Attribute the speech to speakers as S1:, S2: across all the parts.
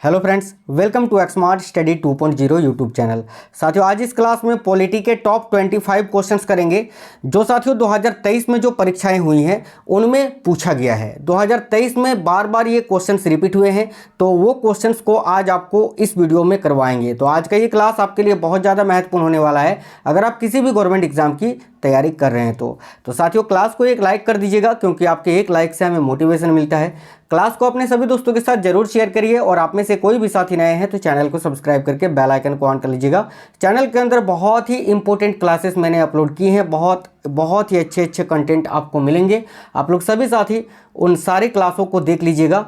S1: Hello friends, welcome to Xmart study 2.0 YouTube channel. साथियों, आज इस क्लास में पॉलिटी के टॉप 25 क्वेश्चंस करेंगे जो साथियों 2023 में जो परीक्षाएं हुई हैं उनमें पूछा गया है। 2023 में बार बार ये क्वेश्चंस रिपीट हुए हैं, तो वो क्वेश्चंस को आज आपको इस वीडियो में करवाएंगे। तो आज का ये क्लास आपके लिए बहुत ज़्यादा महत्वपूर्ण होने वाला है अगर आप किसी भी गवर्नमेंट एग्जाम की तैयारी कर रहे हैं तो साथियों क्लास को एक लाइक कर दीजिएगा, क्योंकि आपके एक लाइक से हमें मोटिवेशन मिलता है। क्लास को अपने सभी दोस्तों के साथ जरूर शेयर करिए और आप में से कोई भी साथी नए हैं तो चैनल को सब्सक्राइब करके बेल आइकन को ऑन कर लीजिएगा। चैनल के अंदर बहुत ही इंपॉर्टेंट क्लासेस मैंने अपलोड की हैं, बहुत ही अच्छे कंटेंट आपको मिलेंगे। आप लोग सभी साथी उन सारी क्लासों को देख लीजिएगा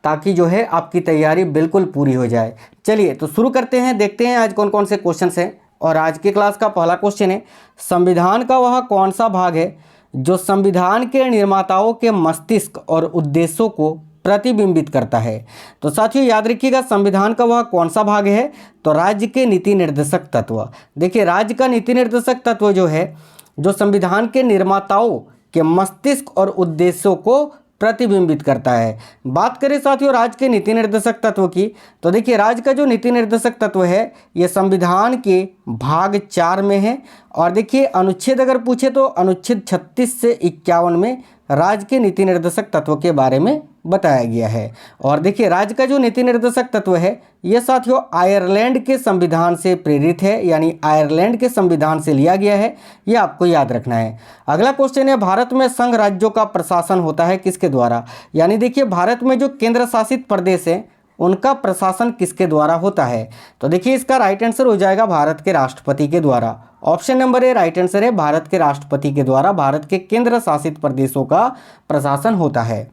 S1: ताकि जो है आपकी तैयारी बिल्कुल पूरी हो जाए। चलिए तो शुरू करते हैं, देखते हैं आज कौन कौन से क्वेश्चन हैं। और आज की क्लास का पहला क्वेश्चन है, संविधान का वह कौन सा भाग है जो संविधान के निर्माताओं के मस्तिष्क और उद्देश्यों को प्रतिबिंबित करता है। तो साथियों याद रखिएगा, संविधान का वह कौन सा भाग है, तो राज्य के नीति निर्देशक तत्व। देखिए, राज्य का नीति निर्देशक तत्व जो है, जो संविधान के निर्माताओं के मस्तिष्क और उद्देश्यों को प्रतिबिंबित करता है। बात करें साथियों राज्य के नीति निर्देशक तत्व की, तो देखिए राज्य का जो नीति निर्देशक तत्व है ये संविधान के भाग 4 में है। और देखिए अनुच्छेद अगर पूछे तो अनुच्छेद 36 से 51 में राज्य के नीति निर्देशक तत्व के बारे में बताया गया है। और देखिए राज्य का जो नीति निर्देशक तत्व है यह साथियों आयरलैंड के संविधान से प्रेरित है, यानी आयरलैंड के संविधान से लिया गया है, यह आपको याद रखना है। अगला क्वेश्चन है, भारत में संघ राज्यों का प्रशासन होता है किसके द्वारा। यानी देखिए भारत में जो केंद्र शासित प्रदेश है उनका प्रशासन किसके द्वारा होता है। तो देखिए इसका राइट आंसर हो जाएगा भारत के राष्ट्रपति के द्वारा। ऑप्शन नंबर ए राइट आंसर है, भारत के राष्ट्रपति के द्वारा भारत के केंद्र शासित प्रदेशों का प्रशासन होता है।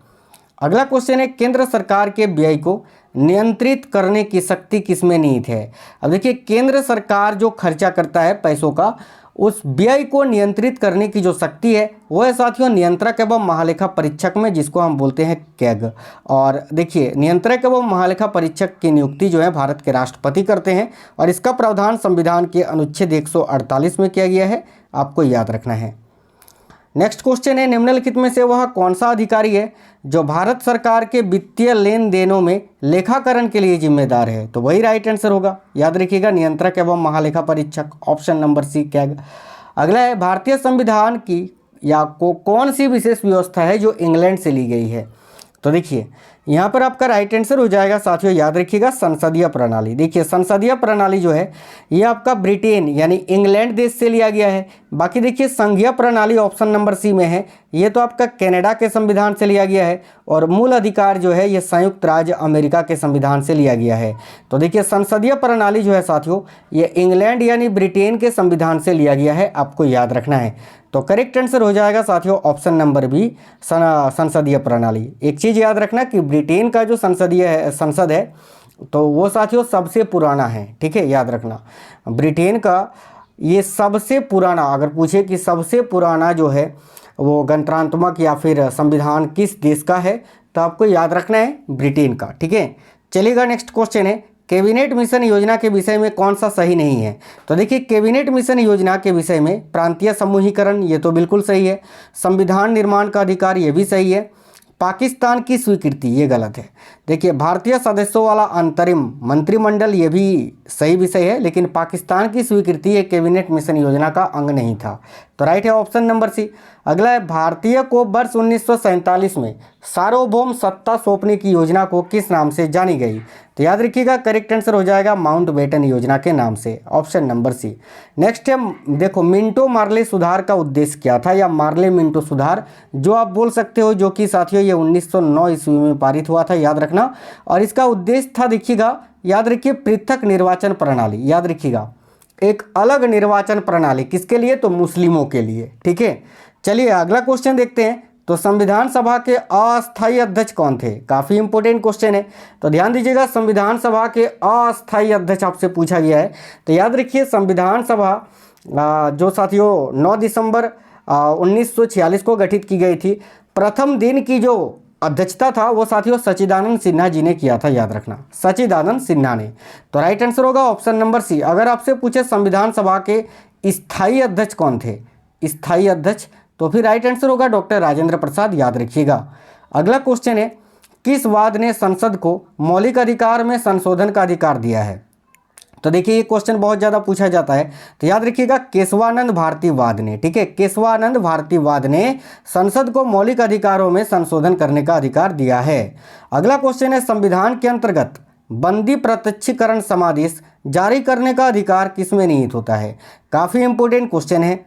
S1: अगला क्वेश्चन है, केंद्र सरकार के व्यय को नियंत्रित करने की शक्ति किसमें निहित है। अब देखिए केंद्र सरकार जो खर्चा करता है पैसों का, उस व्यय को नियंत्रित करने की जो शक्ति है वो है साथियों नियंत्रक एवं महालेखा परीक्षक में, जिसको हम बोलते हैं कैग। और देखिए नियंत्रक एवं महालेखा परीक्षक की नियुक्ति जो है भारत के राष्ट्रपति करते हैं और इसका प्रावधान संविधान के अनुच्छेद 148 में किया गया है, आपको याद रखना है। नेक्स्ट क्वेश्चन है, निम्नलिखित में से वह कौन सा अधिकारी है जो भारत सरकार के वित्तीय लेन देनों में लेखाकरण के लिए जिम्मेदार है। तो वही राइट आंसर होगा, याद रखिएगा नियंत्रक एवं महालेखा परीक्षक, ऑप्शन नंबर सी कैग। अगला है, भारतीय संविधान की या को कौन सी विशेष व्यवस्था है जो इंग्लैंड से ली गई है। तो देखिए यहाँ पर आपका राइट आंसर हो जाएगा साथियों, याद रखिएगा संसदीय प्रणाली। देखिए संसदीय प्रणाली जो है ये आपका ब्रिटेन यानी इंग्लैंड देश से लिया गया है। बाकी देखिए संघीय प्रणाली ऑप्शन नंबर सी में है, ये तो आपका कनाडा के संविधान से लिया गया है। और मूल अधिकार जो है ये संयुक्त राज्य अमेरिका के संविधान से लिया गया है। तो देखिए संसदीय प्रणाली जो है साथियों ये इंग्लैंड यानी ब्रिटेन के संविधान से लिया गया है, आपको याद रखना है। तो करेक्ट आंसर हो जाएगा साथियों ऑप्शन नंबर बी संसदीय प्रणाली। एक चीज़ याद रखना कि ब्रिटेन का जो संसद है तो वो साथियों सबसे पुराना है, ठीक है, याद रखना ब्रिटेन का ये सबसे पुराना, अगर पूछे कि सबसे पुराना जो है वो गणतंत्रात्मक या फिर संविधान किस देश का है तो आपको याद रखना है ब्रिटेन का, ठीक है। चलिएगा नेक्स्ट क्वेश्चन है, कैबिनेट मिशन योजना के विषय में कौन सा सही नहीं है। तो देखिए कैबिनेट मिशन योजना के विषय में प्रांतीय समूहीकरण ये तो बिल्कुल सही है, संविधान निर्माण का अधिकार ये भी सही है, पाकिस्तान की स्वीकृति ये गलत है। देखिए भारतीय सदस्यों वाला अंतरिम मंत्रिमंडल ये भी सही विषय है, लेकिन पाकिस्तान की स्वीकृति ये कैबिनेट मिशन योजना का अंग नहीं था। तो राइट है ऑप्शन नंबर सी। अगला है, भारतीय को वर्ष 1947 में सार्वभौम सत्ता सौंपने की योजना को किस नाम से जानी गई। तो याद रखिएगा करेक्ट आंसर हो जाएगा माउंटबेटन योजना के नाम से, ऑप्शन नंबर सी। नेक्स्ट है, देखो मिंटो मार्ले सुधार का उद्देश्य क्या था, या मार्ले मिंटो सुधार जो आप बोल सकते हो, जो कि साथियों ये 1909 ईस्वी में पारित हुआ था, याद रखना। और इसका उद्देश्य था, देखिएगा याद रखिए पृथक निर्वाचन प्रणाली, याद रखिएगा एक अलग निर्वाचन प्रणाली, किसके लिए, तो मुस्लिमों के लिए, ठीक है। चलिए अगला क्वेश्चन देखते हैं, तो संविधान सभा के अस्थायी अध्यक्ष कौन थे। काफ़ी इंपॉर्टेंट क्वेश्चन है, तो ध्यान दीजिएगा संविधान सभा के अस्थायी अध्यक्ष आपसे पूछा गया है। तो याद रखिए संविधान सभा जो साथियों 9 दिसंबर 1946 को गठित की गई थी, प्रथम दिन की जो अध्यक्षता था वो साथियों सच्चिदानंद सिन्हा जी ने किया था, याद रखना सच्चिदानंद सिन्हा ने। तो राइट आंसर होगा ऑप्शन नंबर सी। अगर आपसे पूछे संविधान सभा के स्थायी अध्यक्ष कौन थे, स्थायी अध्यक्ष, तो फिर राइट आंसर होगा डॉक्टर राजेंद्र प्रसाद, याद रखिएगा। अगला क्वेश्चन है, किस वाद ने संसद को मौलिक अधिकार में संशोधन का अधिकार दिया है? तो देखिए ये क्वेश्चन बहुत ज़्यादा पूछा जाता है, तो याद रखिएगा केशवानंद भारती वाद ने, ठीक है, केशवानंद भारती वाद ने संसद को मौलिक अधिकारों में संशोधन करने का अधिकार दिया है। अगला क्वेश्चन है संविधान के अंतर्गत बंदी प्रत्यक्षीकरण समादेश जारी करने का अधिकार किसमें निहित होता है? काफ़ी इंपॉर्टेंट क्वेश्चन है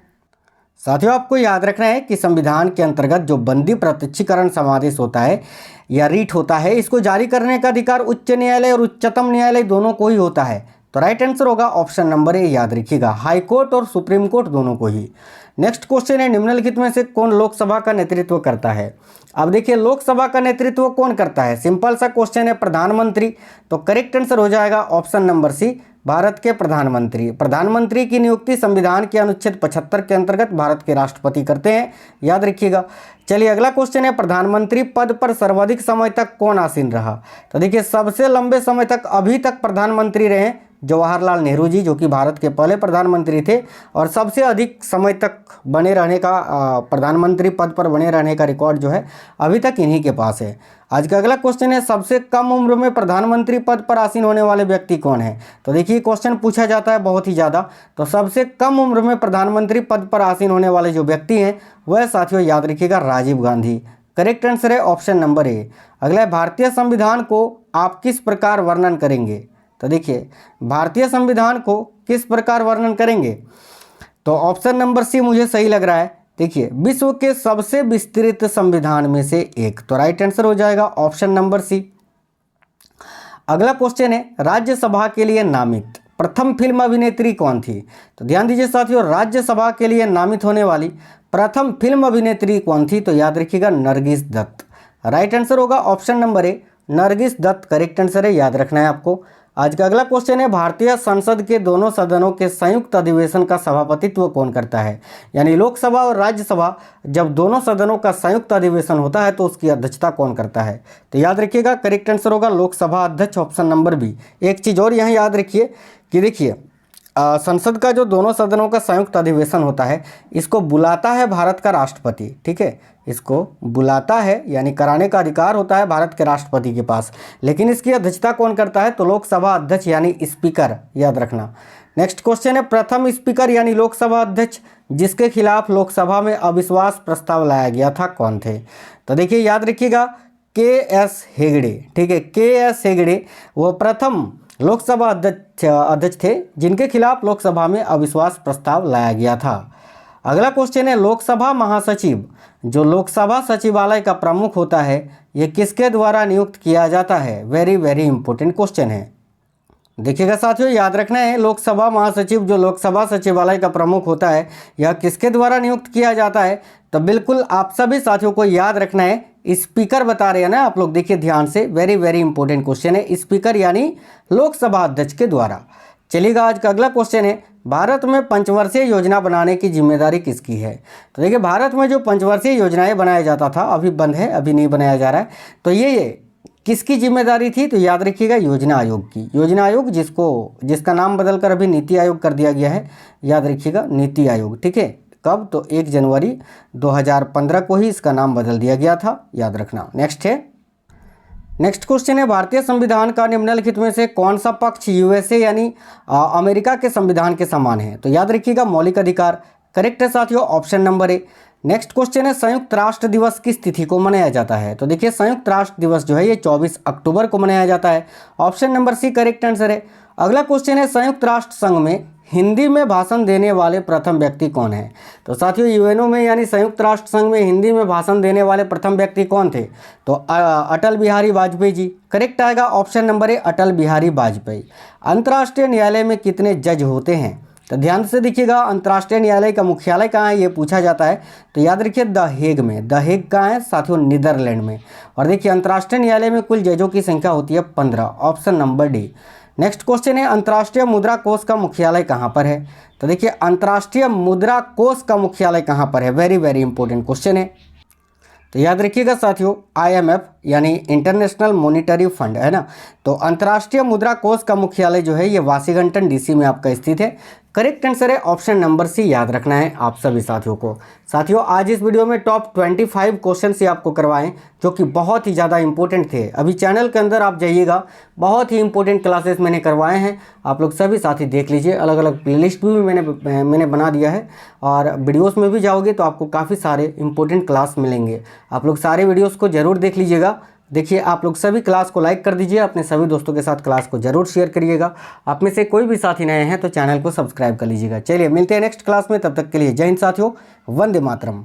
S1: साथियों। आपको याद रखना है कि संविधान के अंतर्गत जो बंदी प्रत्यक्षीकरण समादेश होता है या रीट होता है, इसको जारी करने का अधिकार उच्च न्यायालय और उच्चतम न्यायालय दोनों को ही होता है। तो राइट आंसर होगा ऑप्शन नंबर ए, याद रखिएगा, हाई कोर्ट और सुप्रीम कोर्ट दोनों को ही। नेक्स्ट क्वेश्चन है निम्नलिखित में से कौन लोकसभा का नेतृत्व करता है? अब देखिए लोकसभा का नेतृत्व कौन करता है? सिंपल सा क्वेश्चन है, प्रधानमंत्री। तो करेक्ट आंसर हो जाएगा ऑप्शन नंबर सी, भारत के प्रधानमंत्री। प्रधानमंत्री की नियुक्ति संविधान के अनुच्छेद 75 के अंतर्गत भारत के राष्ट्रपति करते हैं, याद रखिएगा। चलिए अगला क्वेश्चन है प्रधानमंत्री पद पर सर्वाधिक समय तक कौन आसीन रहा? तो देखिए सबसे लंबे समय तक अभी तक प्रधानमंत्री रहे जवाहरलाल नेहरू जी, जो कि भारत के पहले प्रधानमंत्री थे, और सबसे अधिक समय तक बने रहने का प्रधानमंत्री पद पर बने रहने का रिकॉर्ड जो है अभी तक इन्हीं के पास है। आज का अगला क्वेश्चन है सबसे कम उम्र में प्रधानमंत्री पद पर आसीन होने वाले व्यक्ति कौन है? तो देखिए क्वेश्चन पूछा जाता है बहुत ही ज़्यादा। तो सबसे कम उम्र में प्रधानमंत्री पद पर आसीन होने वाले जो व्यक्ति हैं वह साथियों याद रखिएगा राजीव गांधी। करेक्ट आंसर है ऑप्शन नंबर ए। अगला है भारतीय संविधान को आप किस प्रकार वर्णन करेंगे? तो देखिए भारतीय संविधान को किस प्रकार वर्णन करेंगे? तो ऑप्शन नंबर सी मुझे सही लग रहा है। देखिए विश्व के सबसे विस्तृत संविधान में से एक। तो राइट आंसर हो जाएगा ऑप्शन नंबर सी। अगला क्वेश्चन है राज्यसभा के लिए नामित प्रथम फिल्म अभिनेत्री कौन थी? तो ध्यान दीजिए साथियों, राज्यसभा के लिए नामित होने वाली प्रथम फिल्म अभिनेत्री कौन थी? तो याद रखिएगा नरगिस दत्त। राइट आंसर होगा option number A, Nargis Dutt correct answer है, याद रखना है आपको। आज का अगला क्वेश्चन है भारतीय संसद के दोनों सदनों के संयुक्त अधिवेशन का सभापतित्व कौन करता है? यानी लोकसभा और राज्यसभा जब दोनों सदनों का संयुक्त अधिवेशन होता है तो उसकी अध्यक्षता कौन करता है? तो याद रखिएगा करेक्ट आंसर होगा लोकसभा अध्यक्ष, ऑप्शन नंबर बी। एक चीज़ और यहाँ याद रखिए कि देखिए संसद का जो दोनों सदनों का संयुक्त अधिवेशन होता है इसको बुलाता है भारत का राष्ट्रपति, ठीक है, इसको बुलाता है यानी कराने का अधिकार होता है भारत के राष्ट्रपति के पास, लेकिन इसकी अध्यक्षता कौन करता है? तो लोकसभा अध्यक्ष यानी स्पीकर, याद रखना। नेक्स्ट क्वेश्चन है प्रथम स्पीकर यानी लोकसभा अध्यक्ष जिसके खिलाफ लोकसभा में अविश्वास प्रस्ताव लाया गया था कौन थे? तो देखिए याद रखिएगा के.एस. हेगड़े, ठीक है, के.एस. हेगड़े वो प्रथम लोकसभा अध्यक्ष थे जिनके खिलाफ लोकसभा में अविश्वास प्रस्ताव लाया गया था। अगला क्वेश्चन है लोकसभा महासचिव जो लोकसभा सचिवालय का प्रमुख होता है ये किसके द्वारा नियुक्त किया जाता है? वेरी वेरी इंपॉर्टेंट क्वेश्चन है। देखिएगा साथियों याद रखना है लोकसभा महासचिव जो लोकसभा सचिवालय का प्रमुख होता है यह किसके द्वारा नियुक्त किया जाता है? तो बिल्कुल आप सभी साथियों को याद रखना है स्पीकर बता रहे हैं ना आप लोग, देखिए ध्यान से, वेरी वेरी इंपॉर्टेंट क्वेश्चन है, स्पीकर यानी लोकसभा अध्यक्ष के द्वारा। चलिएगा आज का अगला क्वेश्चन है भारत में पंचवर्षीय योजना बनाने की जिम्मेदारी किसकी है? तो देखिए भारत में जो पंचवर्षीय योजनाएं बनाया जाता था अभी बंद है, अभी नहीं बनाया जा रहा है, तो ये किसकी जिम्मेदारी थी? तो याद रखिएगा योजना आयोग की। योजना आयोग जिसका नाम बदलकर अभी नीति आयोग कर दिया गया है, याद रखिएगा नीति आयोग, ठीक है। कब? तो 1 जनवरी 2015 को ही इसका नाम बदल दिया गया था, याद रखना। नेक्स्ट क्वेश्चन है भारतीय संविधान का निम्नलिखित में से कौन सा पक्ष यूएसए यानी अमेरिका के संविधान के समान है? तो याद रखिएगा मौलिक अधिकार। करेक्ट है साथियों, ऑप्शन नंबर ए। नेक्स्ट क्वेश्चन है संयुक्त राष्ट्र दिवस किस तिथि को मनाया जाता है? तो देखिए संयुक्त राष्ट्र दिवस जो है ये 24 अक्टूबर को मनाया जाता है, option number C correct answer है। अगला क्वेश्चन है संयुक्त राष्ट्र संघ में हिंदी में भाषण देने वाले प्रथम व्यक्ति कौन है? तो साथियों यूएनओ में यानी संयुक्त राष्ट्र संघ में हिंदी में भाषण देने वाले प्रथम व्यक्ति कौन थे? तो अटल बिहारी वाजपेयी जी। करेक्ट आएगा ऑप्शन नंबर ए, अटल बिहारी वाजपेयी। अंतर्राष्ट्रीय न्यायालय में कितने जज होते हैं? तो ध्यान से देखिएगा अंतर्राष्ट्रीय न्यायालय का मुख्यालय कहाँ है ये पूछा जाता है, तो याद रखिए द हेग में। द हेग कहाँ है साथियों? नीदरलैंड में। और देखिए अंतर्राष्ट्रीय न्यायालय में कुल जजों की संख्या होती है 15, option number D. Next question है अंतर्राष्ट्रीय मुद्रा कोष का मुख्यालय कहाँ पर है? तो देखिए अंतर्राष्ट्रीय मुद्रा कोष का मुख्यालय कहाँ पर है? वेरी वेरी इंपॉर्टेंट क्वेश्चन है, तो याद रखिएगा साथियों IMF यानी इंटरनेशनल मॉनिटरी फंड है ना, तो अंतर्राष्ट्रीय मुद्रा कोष का मुख्यालय जो है ये वाशिंगटन DC में आपका स्थित है। करेक्ट आंसर है ऑप्शन नंबर सी, याद रखना है आप सभी साथियों को। साथियों आज इस वीडियो में टॉप 25 क्वेश्चन से आपको करवाएं जो कि बहुत ही ज़्यादा इंपॉर्टेंट थे। अभी चैनल के अंदर आप जाइएगा, बहुत ही इंपॉर्टेंट क्लासेस मैंने करवाए हैं, आप लोग सभी साथी देख लीजिए। अलग अलग प्लेलिस्ट भी मैंने बना दिया है और वीडियोस में भी जाओगे तो आपको काफ़ी सारे इंपॉर्टेंट क्लास मिलेंगे। आप लोग सारे वीडियोस को ज़रूर देख लीजिएगा। देखिए आप लोग सभी क्लास को लाइक कर दीजिए, अपने सभी दोस्तों के साथ क्लास को जरूर शेयर करिएगा। आप में से कोई भी साथी नए हैं तो चैनल को सब्सक्राइब कर लीजिएगा। चलिए मिलते हैं नेक्स्ट क्लास में, तब तक के लिए जय हिंद साथियों, वंदे मातरम।